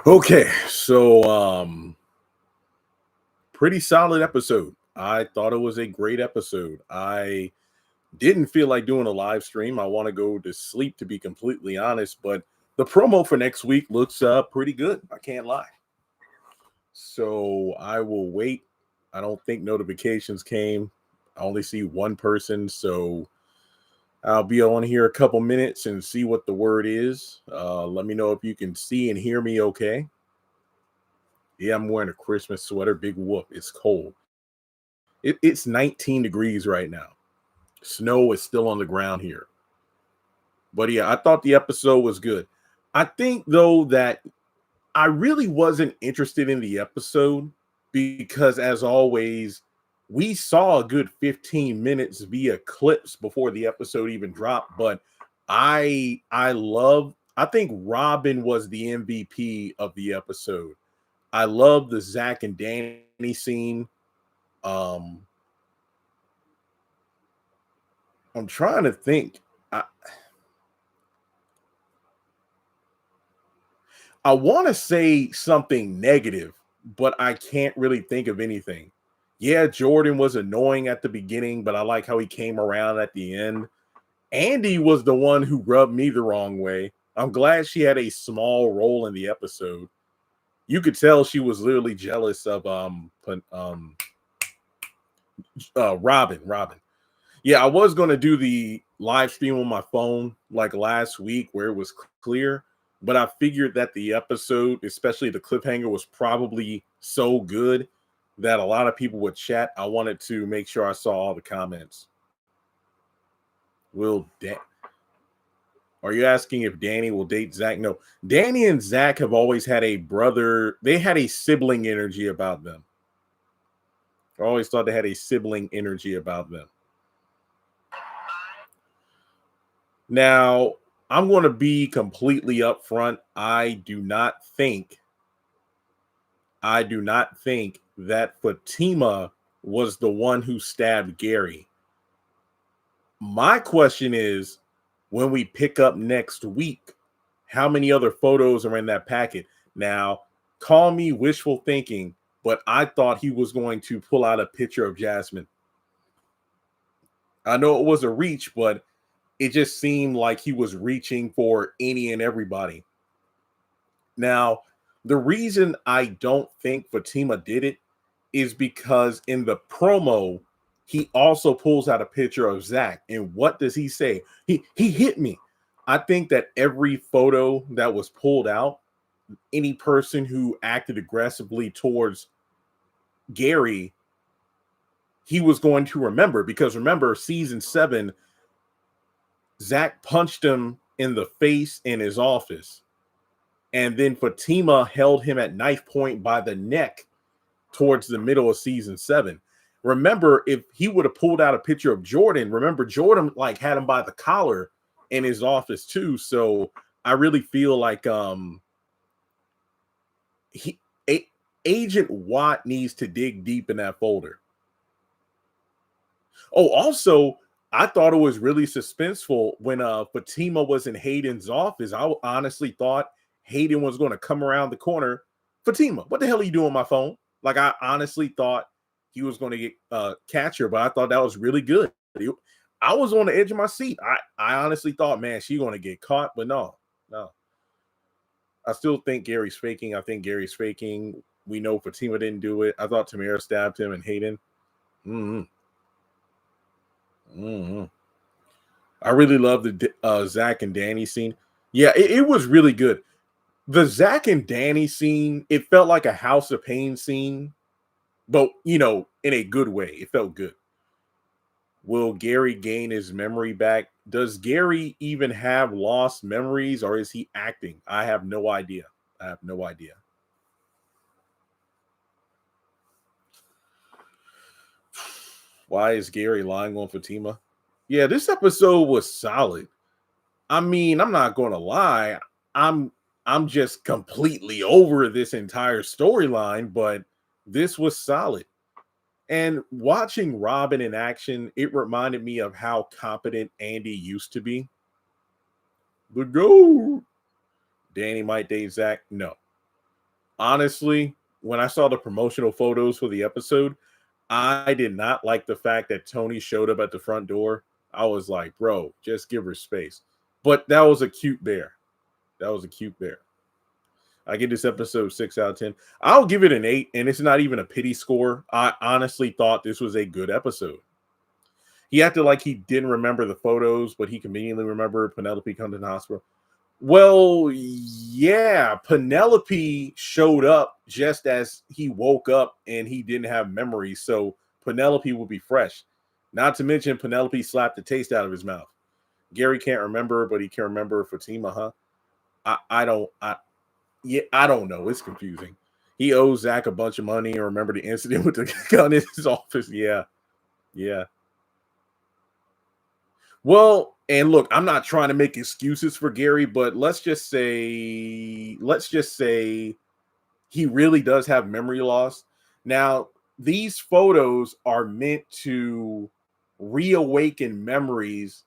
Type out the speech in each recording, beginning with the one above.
Okay, so pretty solid episode. I thought it was a great episode. I didn't feel like doing a live stream. I want to go to sleep to be completely honest, but the promo for next week looks pretty good. I can't lie. So I will wait. I don't think notifications came. I only see one person, so I'll be on here a couple minutes and see what the word is. Let me know if you can see and hear me okay. Yeah, I'm wearing a Christmas sweater. Big whoop. It's cold. It's 19 degrees right now. Snow is still on the ground here. But yeah, I thought the episode was good. I think, though, that I really wasn't interested in the episode because, as always, we saw a good 15 minutes via clips before the episode even dropped. But I think Robin was the MVP of the episode. I love the Zach and Danny scene. Um, I'm trying to think. I, I want to say something negative, but I can't really think of anything. Yeah, Jordan was annoying at the beginning, but I like how he came around at the end. Andi was the one who rubbed me the wrong way. I'm glad she had a small role in the episode. You could tell she was literally jealous of Robin. Yeah, I was going to do the live stream on my phone like last week where it was clear, but I figured that the episode, especially the cliffhanger, was probably so good that a lot of people would chat. I wanted to make sure I saw all the comments. Will Dan- Are you asking if Danny will date Zach? No, Danny and Zach have always had a brother. They had a sibling energy about them. I always thought they had a sibling energy about them. Now, I'm going to be completely upfront. I do not think that Fatima was the one who stabbed Gary. My question is, when we pick up next week, how many other photos are in that packet? Now, call me wishful thinking, but I thought he was going to pull out a picture of Jasmine. I know it was a reach, but it just seemed like he was reaching for any and everybody. Now, the reason I don't think Fatima did it is because in the promo, he also pulls out a picture of Zach. And what does he say? He hit me. I think that every photo that was pulled out, any person who acted aggressively towards Gary, he was going to remember. Because remember, season 7, Zach punched him in the face in his office. And then Fatima held him at knife point by the neck towards the middle of season 7. Remember, if he would have pulled out a picture of Jordan, remember Jordan like had him by the collar in his office too. So I really feel like he a, Agent Watt needs to dig deep in that folder. Oh, also, I thought it was really suspenseful when Fatima was in Hayden's office. I honestly thought Hayden was going to come around the corner. Fatima, what the hell are you doing on my phone? Like, I honestly thought he was going to get catch her, but I thought that was really good. I was on the edge of my seat. I honestly thought, man, she's going to get caught, but no. I still think Gary's faking. I think Gary's faking. We know Fatima didn't do it. I thought Tamara stabbed him and Hayden. Mm-hmm. Mm-hmm. I really love the Zach and Danny scene. Yeah, it was really good. The Zach and Danny scene, it felt like a House of Pain scene, but in a good way. It felt good. Will Gary gain his memory back? Does Gary even have lost memories, or is he acting? I have no idea. I have no idea. Why is Gary lying on Fatima? Yeah, this episode was solid. I mean, I'm not going to lie. I'm I'm just completely over this entire storyline, but this was solid. And watching Robin in action, it reminded me of how competent Andi used to be. The GOAT. Danny might date Zach. No. Honestly, when I saw the promotional photos for the episode, I did not like the fact that Tony showed up at the front door. I was like, bro, just give her space. But that was a cute bear. That was a cute bear. I give this episode 6 out of 10. I'll give it an 8, and it's not even a pity score. I honestly thought this was a good episode. He acted like he didn't remember the photos, but he conveniently remembered Penelope coming to the hospital. Well, yeah, Penelope showed up just as he woke up and he didn't have memories. So Penelope will be fresh. Not to mention Penelope slapped the taste out of his mouth. Gary can't remember, but he can remember Fatima, huh? I don't know. It's confusing. He owes Zach a bunch of money and remember the incident with the gun in his office. Yeah. Well, and look, I'm not trying to make excuses for Gary, but let's just say he really does have memory loss. Now, these photos are meant to reawaken memories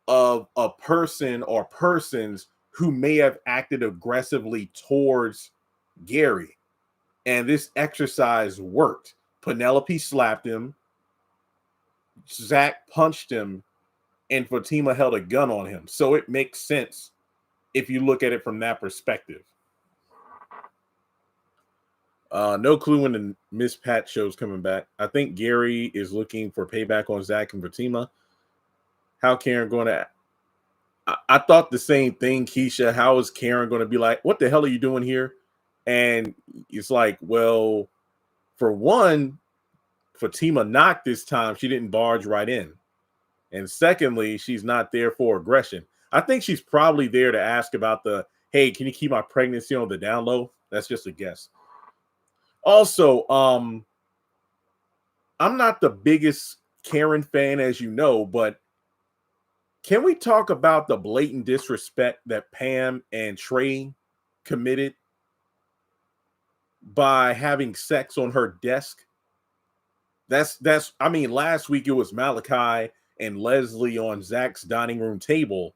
of a person or persons who may have acted aggressively towards Gary. And this exercise worked. Penelope slapped him. Zach punched him, and Fatima held a gun on him. So it makes sense if you look at it from that perspective. No clue when the Miss Pat show's coming back. I think Gary is looking for payback on Zach and Fatima. How Karen going to... I thought the same thing, Keisha. How is Karen going to be like, what the hell are you doing here? And it's like, well, for one, Fatima knocked this time. She didn't barge right in. And secondly, she's not there for aggression. I think she's probably there to ask about the, hey, can you keep my pregnancy on the down low? That's just a guess. Also, I'm not the biggest Karen fan, as you know, but can we talk about the blatant disrespect that Pam and Trey committed by having sex on her desk? I mean, last week it was Malachi and Leslie on Zach's dining room table,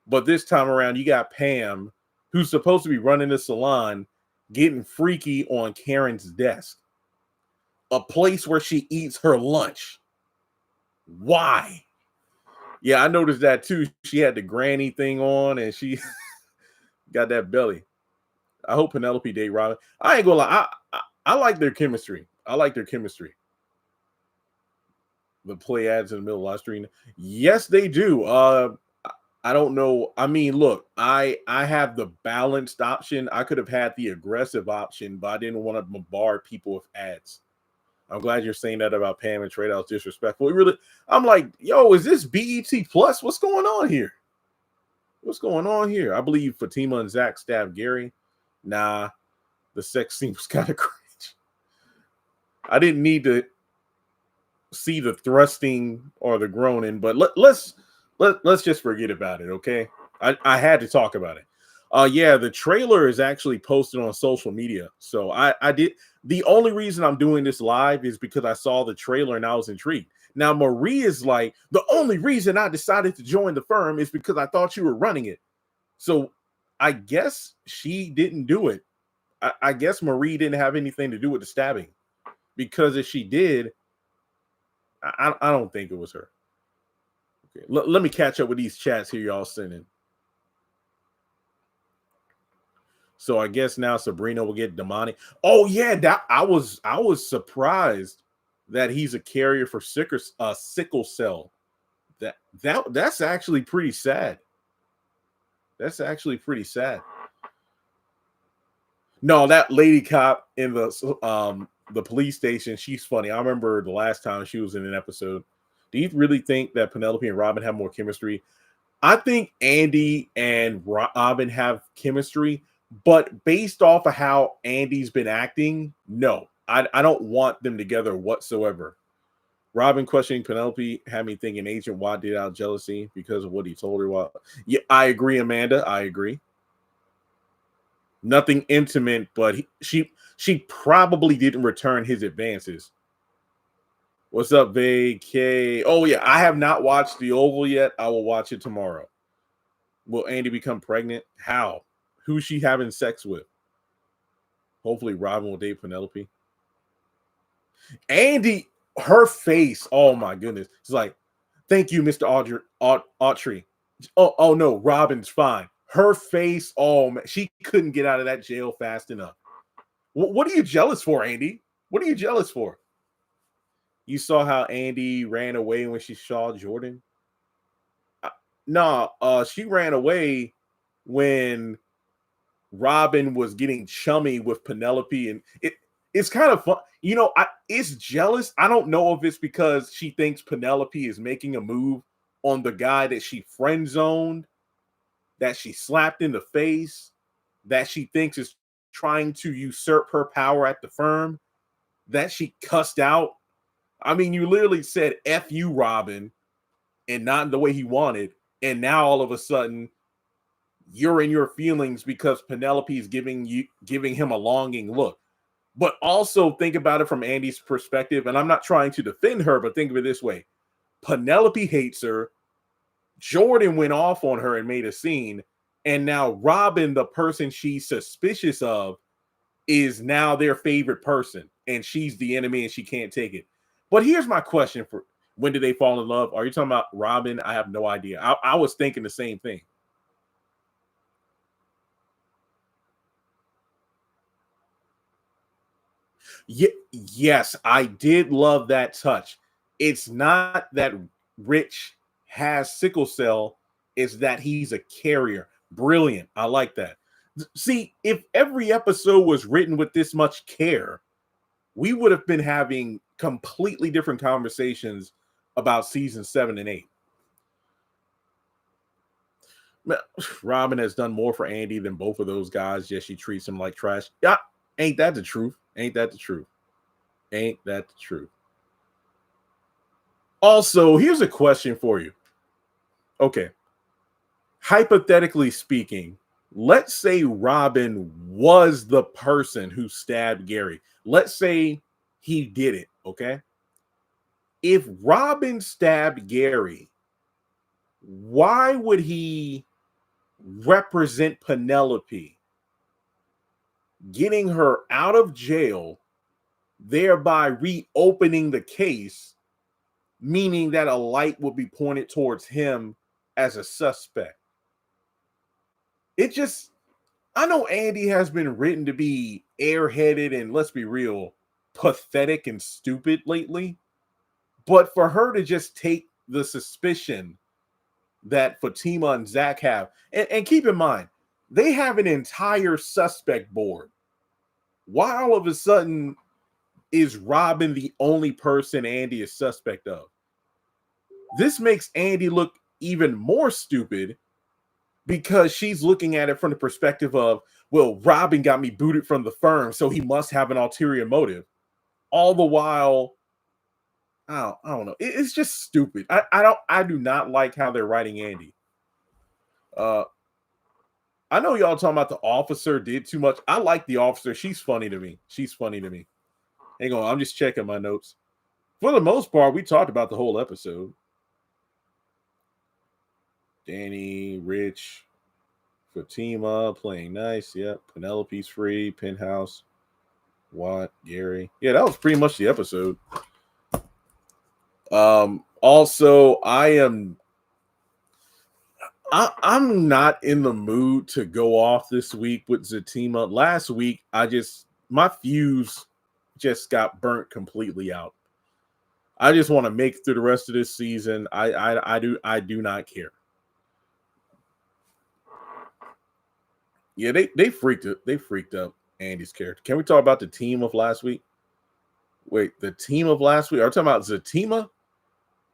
but this time around you got Pam, who's supposed to be running the salon, getting freaky on Karen's desk, a place where she eats her lunch. Why? Yeah, I noticed that too. She had the granny thing on and she got that belly. I hope Penelope date Robin. I ain't gonna lie. I like their chemistry. The play ads in the middle of live stream. Yes, they do. I don't know. I mean, look, I have the balanced option. I could have had the aggressive option, but I didn't want to bombard people with ads. I'm glad you're saying that about Pam and Trey. That was disrespectful. I'm like, yo, is this BET Plus? What's going on here? I believe Fatima and Zach stabbed Gary. Nah, the sex scene was kind of cringe. I didn't need to see the thrusting or the groaning, but let's just forget about it, okay? I had to talk about it. Yeah, the trailer is actually posted on social media. So I did. The only reason I'm doing this live is because I saw the trailer and I was intrigued. Now, Marie is like, the only reason I decided to join the firm is because I thought you were running it. So I guess she didn't do it. I guess Marie didn't have anything to do with the stabbing, because if she did, I don't think it was her. Okay, let me catch up with these chats here y'all sending. So I guess now Sabrina will get Damani. Oh yeah, that I was surprised that he's a carrier for sickle cell. That's actually pretty sad. No, that lady cop in the police station, she's funny. I remember the last time she was in an episode. Do you really think that Penelope and Robin have more chemistry? I think Andi and Robin have chemistry, but based off of how Andi's been acting, no. I don't want them together whatsoever. Robin questioning Penelope had me thinking Agent Watt did out jealousy because of what he told her. Yeah, I agree, Amanda. I agree. Nothing intimate, but she probably didn't return his advances. What's up, VK? Oh yeah, I have not watched The Oval yet. I will watch it tomorrow. Will Andi become pregnant? How? Who's she having sex with? Hopefully Robin will date Penelope. Andi, her face, oh my goodness. It's like, thank you, Mr. Autry. Oh no, Robin's fine. Her face, oh man, she couldn't get out of that jail fast enough. What are you jealous for, Andi? What are you jealous for? You saw how Andi ran away when she saw Jordan? No, she ran away when Robin was getting chummy with Penelope, and it's kind of fun. You know, it's jealous. I don't know if it's because she thinks Penelope is making a move on the guy that she friend zoned, that she slapped in the face, that she thinks is trying to usurp her power at the firm, that she cussed out. I mean, you literally said F you, Robin, and not in the way he wanted. And now all of a sudden, you're in your feelings because Penelope is giving him a longing look. But also think about it from Andi's perspective. And I'm not trying to defend her, but think of it this way. Penelope hates her. Jordan went off on her and made a scene. And now Robin, the person she's suspicious of, is now their favorite person. And she's the enemy and she can't take it. But here's my question for when did they fall in love? Are you talking about Robin? I have no idea. I was thinking the same thing. Yes, I did love that touch. It's not that Rich has sickle cell, it's that he's a carrier. Brilliant. I like that. See, if every episode was written with this much care, we would have been having completely different conversations about season 7 and 8. Robin has done more for Andi than both of those guys, yet she treats him like trash. Yeah, ain't that the truth? Ain't that the truth? Ain't that the truth? Also, here's a question for you. Okay. Hypothetically speaking, let's say Robin was the person who stabbed Gary. Let's say he did it, okay? If Robin stabbed Gary, why would he represent Penelope, getting her out of jail, thereby reopening the case, meaning that a light will be pointed towards him as a suspect? It just, I know Andi has been written to be airheaded and, let's be real, pathetic and stupid lately. But for her to just take the suspicion that Fatima and Zach have, and keep in mind, they have an entire suspect board. Why all of a sudden is Robin the only person Andi is suspect of? This makes Andi look even more stupid because she's looking at it from the perspective of, well, Robin got me booted from the firm, so he must have an ulterior motive. All the while, I don't know. It's just stupid. I do not like how they're writing Andi. I know y'all talking about the officer did too much. I like the officer. She's funny to me. Hang on, I'm just checking my notes. For the most part, we talked about the whole episode. Danny, Rich, Fatima playing nice. Yep. Penelope's free. Penthouse. Watt, Gary. Yeah, that was pretty much the episode. Also, I'm not in the mood to go off this week with Zatima. Last week, my fuse just got burnt completely out. I just want to make it through the rest of this season. I do not care. Yeah, they freaked up Andi's character. Can we talk about the team of last week? Wait, the team of last week? Are we talking about Zatima?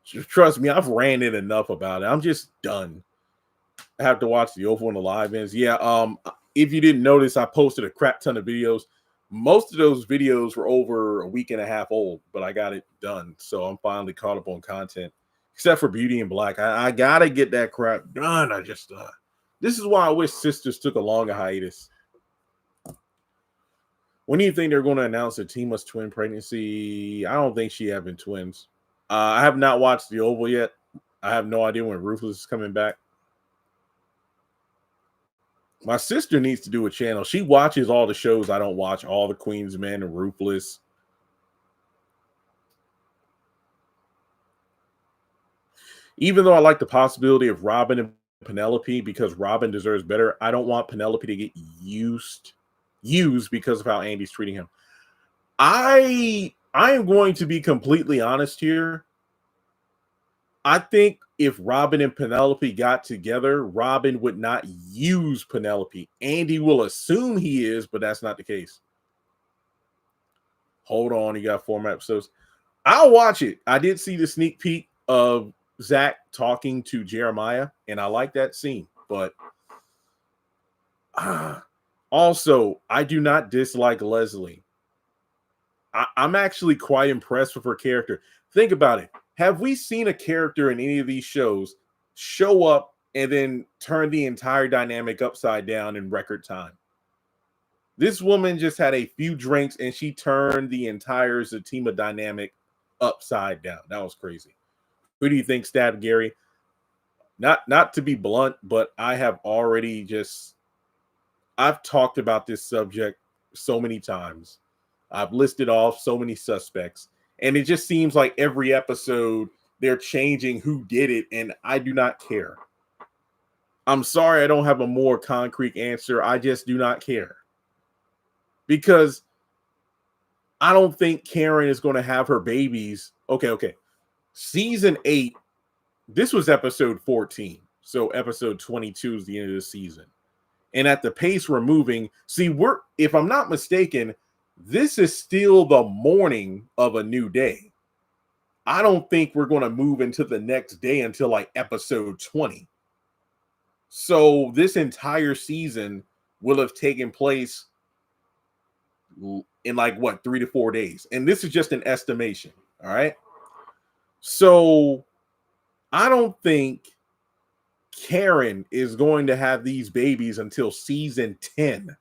Trust me, I've ranted enough about it. I'm just done. I have to watch the Oval and the live ends. Yeah, if you didn't notice, I posted a crap ton of videos. Most of those videos were over a week and a half old, but I got it done. So I'm finally caught up on content, except for Beauty and Black. I gotta get that crap done. This is why I wish Sistas took a longer hiatus. When do you think they're going to announce Zatima's twin pregnancy? I don't think she having twins. I have not watched the Oval yet. I have no idea when Ruthless is coming back. My sister needs to do a channel. She watches all the shows I don't watch, all the Queen's Men and Ruthless. Even though I like the possibility of Robin and Penelope because Robin deserves better, I don't want Penelope to get used because of how Andy's treating him. I am going to be completely honest here. I think if Robin and Penelope got together, Robin would not use Penelope. Andy will assume he is, but that's not the case. Hold on, you got 4 more episodes. I'll watch it. I did see the sneak peek of Zach talking to Jeremiah, and I like that scene. But also, I do not dislike Leslie. I'm actually quite impressed with her character. Think about it. Have we seen a character in any of these shows show up and then turn the entire dynamic upside down in record time? This woman just had a few drinks and she turned the entire Zatima dynamic upside down. That was crazy. Who do you think stabbed Gary? Not to be blunt, but I have already I've talked about this subject so many times. I've listed off so many suspects, and it just seems like every episode they're changing who did it, and I do not care. I'm sorry I don't have a more concrete answer. I just do not care. Because I don't think Karen is going to have her babies. Okay. Season 8, this was episode 14. So episode 22 is the end of the season. And at the pace we're moving, if I'm not mistaken, this is still the morning of a new day. I don't think we're going to move into the next day until like episode 20. So this entire season will have taken place in like 3 to 4 days. And this is just an estimation. All right. So I don't think Karen is going to have these babies until season 10.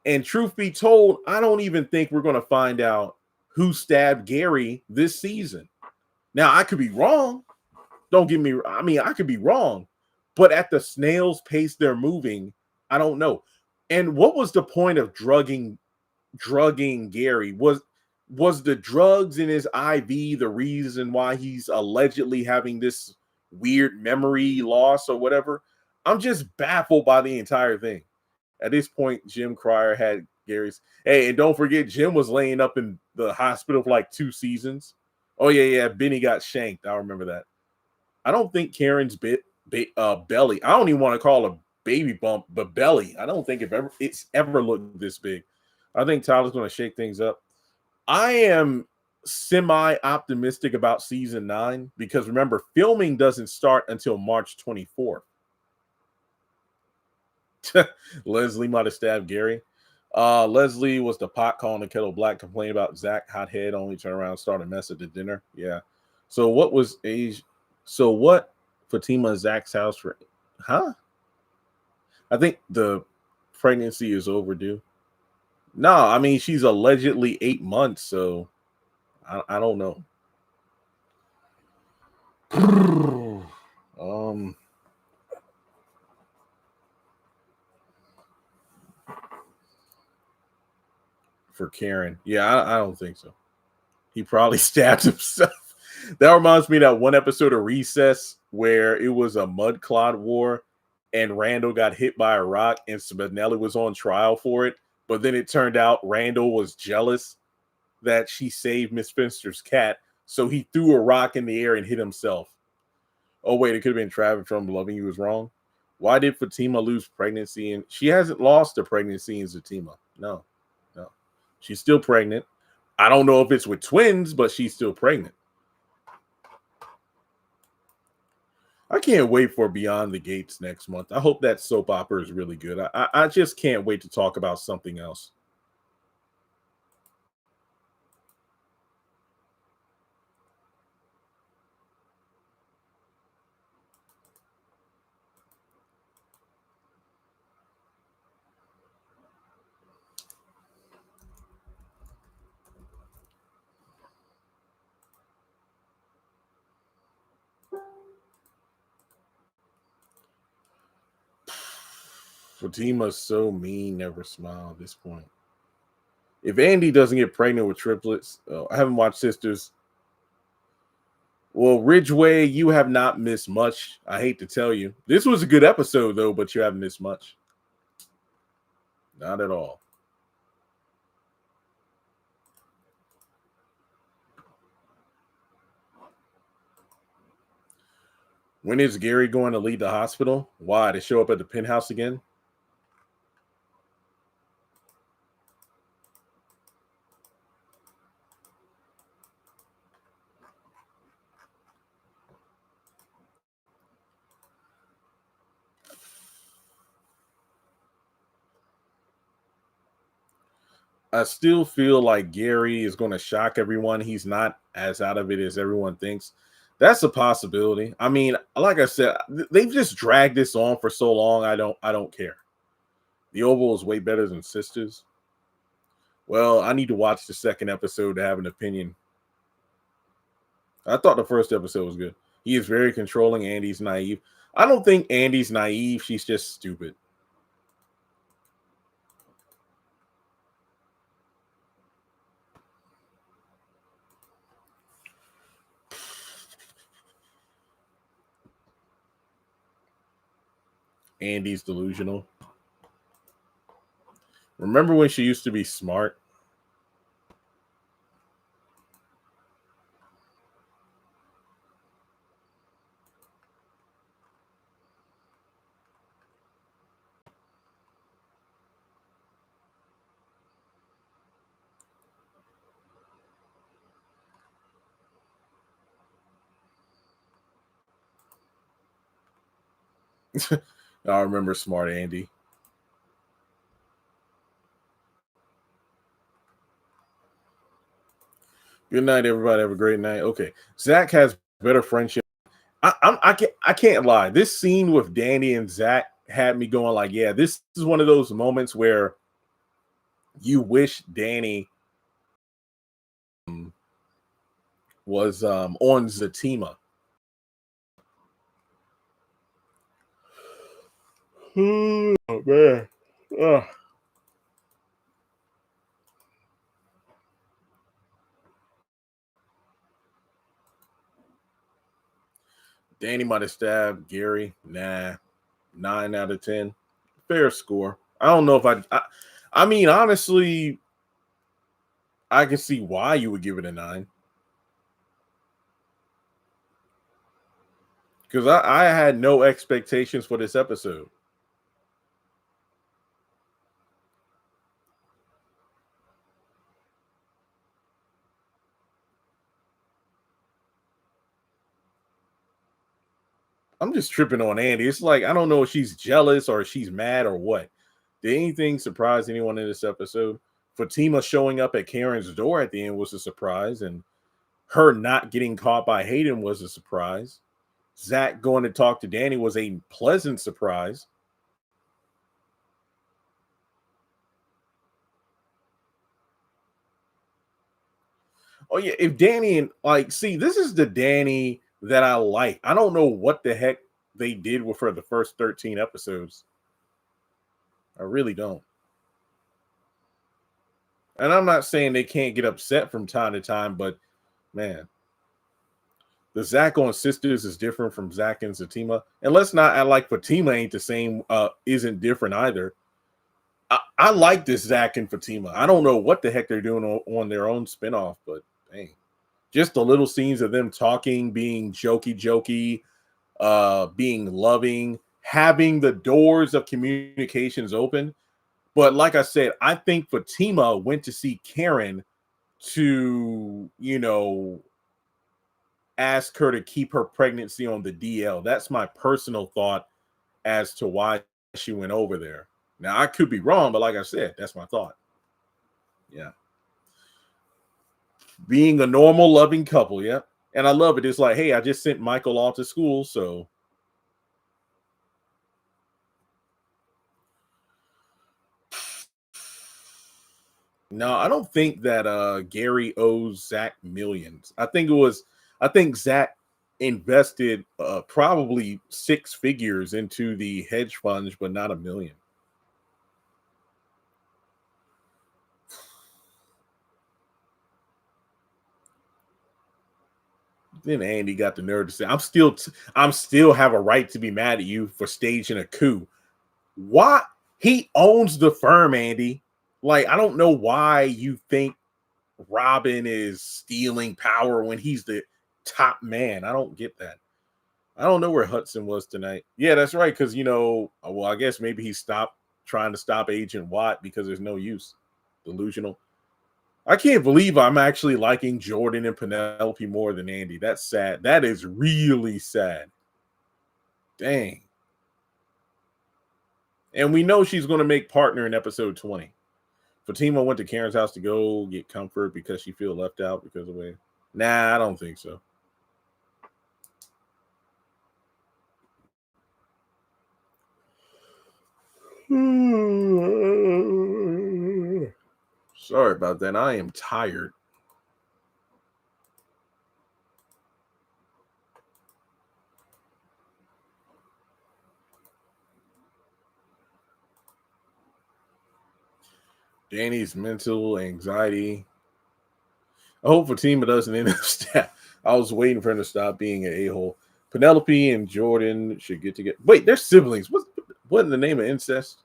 And truth be told, I don't even think we're going to find out who stabbed Gary this season. Now, I could be wrong. I could be wrong. But at the snail's pace they're moving, I don't know. And what was the point of drugging Gary? Was the drugs in his IV the reason why he's allegedly having this weird memory loss or whatever? I'm just baffled by the entire thing. At this point, Jim Cryer had Gary's. Hey, and don't forget, Jim was laying up in the hospital for like 2 seasons. Oh, yeah. Benny got shanked. I remember that. I don't think Karen's belly, I don't even want to call it a baby bump, but belly, I don't think it's ever looked this big. I think Tyler's going to shake things up. I am semi-optimistic about season 9 because remember, filming doesn't start until March 24th. Leslie might have stabbed Gary. Leslie was the pot calling the kettle black, complaining about Zach hothead, only turn around and start a mess at the dinner. Yeah. So what Fatima Zach's house for? Huh? I think the pregnancy is overdue. No, I mean she's allegedly 8 months, so I don't know. For Karen. Yeah, I don't think so. He probably stabbed himself. That reminds me of that one episode of Recess where it was a mud clod war and Randall got hit by a rock and Spinelli was on trial for it. But then it turned out Randall was jealous that she saved Miss Finster's cat. So he threw a rock in the air and hit himself. Oh, wait, it could have been Travis from Loving You Was Wrong. Why did Fatima lose pregnancy? And she hasn't lost a pregnancy in Zatima. No. She's still pregnant. I don't know if it's with twins, but she's still pregnant. I can't wait for Beyond the Gates next month. I hope that soap opera is really good. I just can't wait to talk about something else. Fatima's so mean, never smile at this point. If Andi doesn't get pregnant with triplets, I haven't watched Sisters. Well, Ridgeway, you have not missed much. I hate to tell you. This was a good episode, though, but you haven't missed much. Not at all. When is Gary going to leave the hospital? Why? To show up at the penthouse again? I still feel like Gary is going to shock everyone. He's not as out of it as everyone thinks. That's a possibility. I mean, like I said, they've just dragged this on for so long. I don't care. The Oval is way better than Sisters. Well, I need to watch the second episode to have an opinion. I thought the first episode was good. He is very controlling. Andi's naive. I don't think Andi's naive. She's just stupid. Andi's delusional. Remember when she used to be smart? I remember smart Andi. Good night, everybody. Have a great night. Okay, Zach has better friendship. I can't lie. This scene with Danny and Zach had me going like, yeah, this is one of those moments where you wish Danny was on Zatima. Oh man. Ugh. Danny might have stabbed Gary. Nah, 9 out of 10. Fair score. I don't know if I mean, honestly, I can see why you would give it a 9. Because I had no expectations for this episode. I'm just tripping on Andi. It's like I don't know if she's jealous or she's mad or what. Did anything surprise anyone in this episode? Fatima showing up at Karen's door at the end was a surprise, and her not getting caught by Hayden was a surprise. Zach going to talk to Danny was a pleasant surprise. Oh yeah, if Danny and see, this is the Danny that I like. I don't know what the heck they did with her the first 13 episodes. I really don't. And I'm not saying they can't get upset from time to time, but man, the Zach on Sisters is different from Zach and Zatima. And let's not act like Fatima ain't the same, isn't different either. I like this Zach and Fatima. I don't know what the heck they're doing on their own spinoff, but dang. Just the little scenes of them talking, being jokey, being loving, having the doors of communications open. But like I said, I think Fatima went to see Karen to, ask her to keep her pregnancy on the DL. That's my personal thought as to why she went over there. Now, I could be wrong, but like I said, that's my thought. Yeah. Being a normal, loving couple. Yeah. And I love it. It's like, hey, I just sent Michael off to school. So no, I don't think that Gary owes Zach millions. I think Zach invested probably 6 figures into the hedge funds, but not $1 million. Then Andi got the nerve to say, I'm still have a right to be mad at you for staging a coup. Why? He owns the firm, Andi. Like, I don't know why you think Robin is stealing power when he's the top man. I don't get that. I don't know where Hudson was tonight. Yeah, that's right. Because, well, I guess maybe he stopped trying to stop Agent Watt because there's no use. Delusional. I can't believe I'm actually liking Jordan and Penelope more than Andi. That's sad. That is really sad. Dang. And we know she's going to make partner in episode 20. Fatima went to Karen's house to go get comfort because she feel left out because of the way. Nah, I don't think so. Sorry about that. I am tired. Danny's mental anxiety. I hope Fatima doesn't end up I was waiting for him to stop being an a-hole. Penelope and Jordan should get together. Wait, they're siblings. What in the name of incest?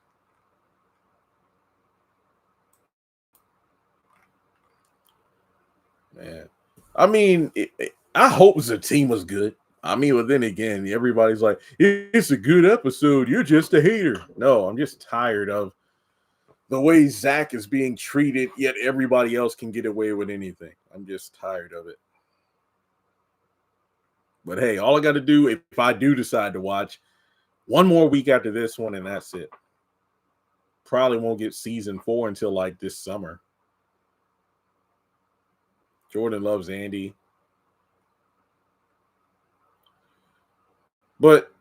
Man, I mean, I hope Zatima's good. I mean, but then again, everybody's like, it's a good episode. You're just a hater. No, I'm just tired of the way Zach is being treated, yet everybody else can get away with anything. I'm just tired of it. But hey, all I got to do, if I do decide to watch, one more week after this one, and that's it. Probably won't get season 4 until like this summer. Jordan loves Andi. But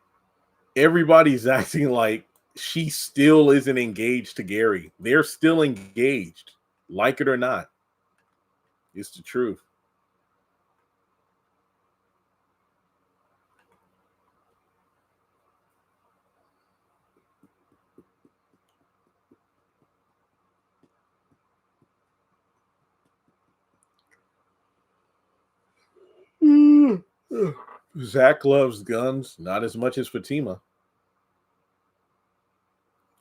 everybody's acting like she still isn't engaged to Gary. They're still engaged, like it or not. It's the truth. Zach loves guns, not as much as Fatima.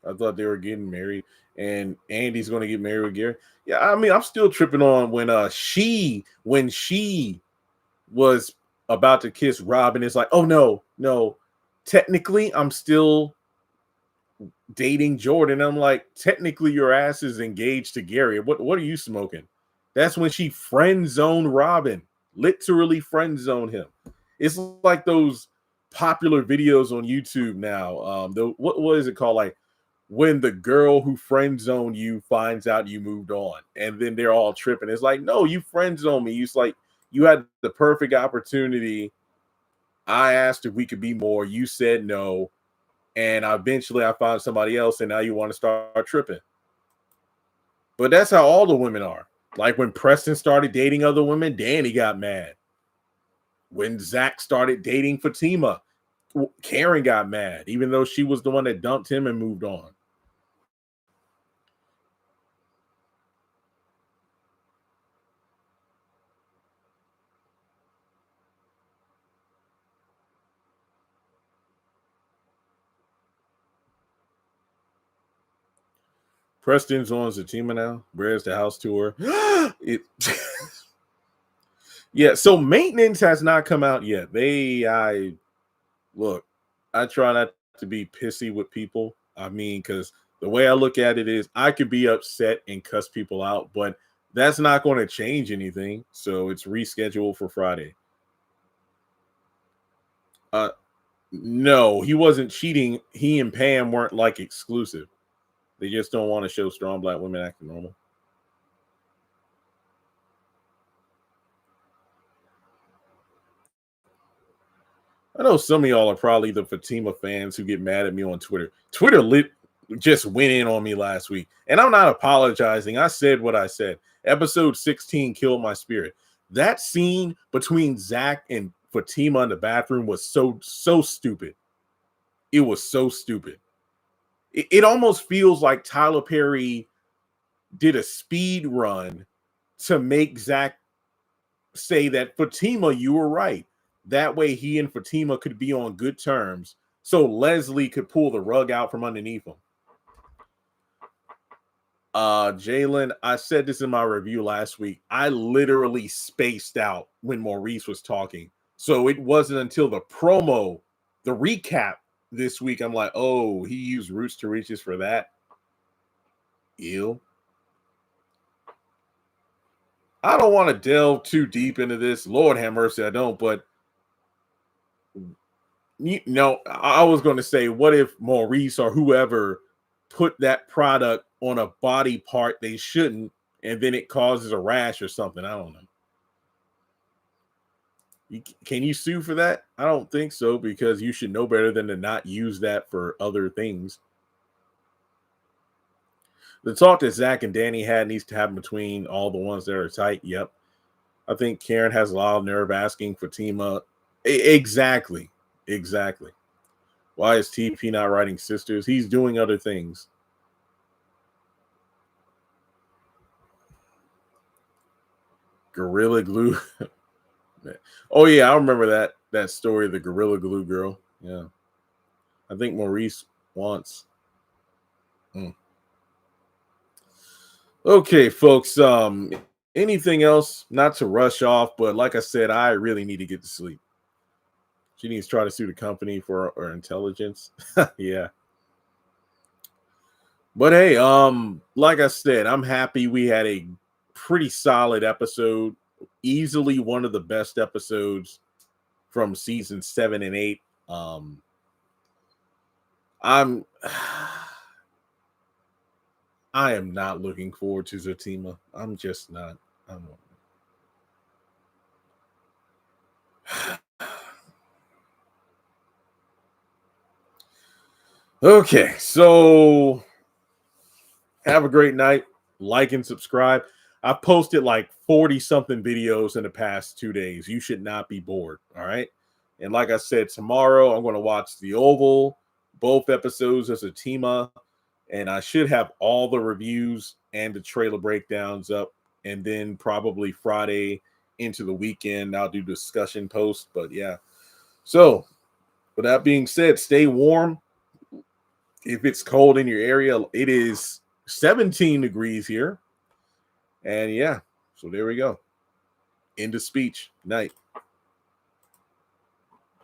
I thought they were getting married, and Andy's going to get married with Gary. Yeah, I mean, I'm still tripping on when she was about to kiss Robin. It's like, oh no, technically I'm still dating Jordan. I'm like, technically your ass is engaged to Gary. What are you smoking? That's when she friend zoned Robin, literally friend zoned him. It's like those popular videos on YouTube now. What is it called? Like when the girl who friend zoned you finds out you moved on, and then they're all tripping. It's like, no, you friend zoned me. It's like you had the perfect opportunity. I asked if we could be more. You said no. And eventually I found somebody else, and now you want to start tripping. But that's how all the women are. Like when Preston started dating other women, Danny got mad. When Zach started dating Fatima, Karen got mad, even though she was the one that dumped him and moved on. Preston's on Zatima now. Where's the house tour? Yeah, so maintenance has not come out yet. I try not to be pissy with people. I mean, because the way I look at it is I could be upset and cuss people out, but that's not going to change anything. So it's rescheduled for Friday. No, he wasn't cheating. He and Pam weren't like exclusive. They just don't want to show strong black women acting normal. I know some of y'all are probably the Fatima fans who get mad at me on Twitter. Twitter just went in on me last week, and I'm not apologizing. I said what I said. Episode 16 killed my spirit. That scene between Zach and Fatima in the bathroom was so stupid. It was so stupid. It almost feels like Tyler Perry did a speed run to make Zach say that Fatima, you were right. That way he and Fatima could be on good terms. So Leslie could pull the rug out from underneath him. Jalen, I said this in my review last week. I literally spaced out when Maurice was talking. So it wasn't until the promo, the recap this week, I'm like, oh, he used Roots to Riches for that. Ew. I don't want to delve too deep into this. Lord have mercy, I don't. But I was going to say, what if Maurice or whoever put that product on a body part they shouldn't, and then it causes a rash or something? I don't know. Can you sue for that? I don't think so, because you should know better than to not use that for other things. The talk that Zach and Danny had needs to happen between all the ones that are tight. Yep. I think Karen has a lot of nerve asking Fatima. Exactly. Why is TP not writing Sisters? He's doing other things. Gorilla Glue. Oh yeah, I remember that story of the Gorilla Glue girl. Yeah. I think Maurice wants. Okay, folks. Anything else? Not to rush off, but like I said, I really need to get to sleep. She needs to try to sue the company for her intelligence. Yeah. But hey, like I said, I'm happy we had a pretty solid episode. Easily one of the best episodes from season 7 and 8. I am not looking forward to Zatima. I'm just not. Okay, so have a great night. Like and subscribe. I posted like 40 something videos in the past 2 days. You should not be bored. All right. And like I said, tomorrow I'm going to watch The Oval, both episodes of Zatima, and I should have all the reviews and the trailer breakdowns up. And then probably Friday into the weekend, I'll do discussion posts. But yeah. So with that being said, stay warm. If it's cold in your area, it is 17 degrees here. And yeah, so there we go. End of speech. Night.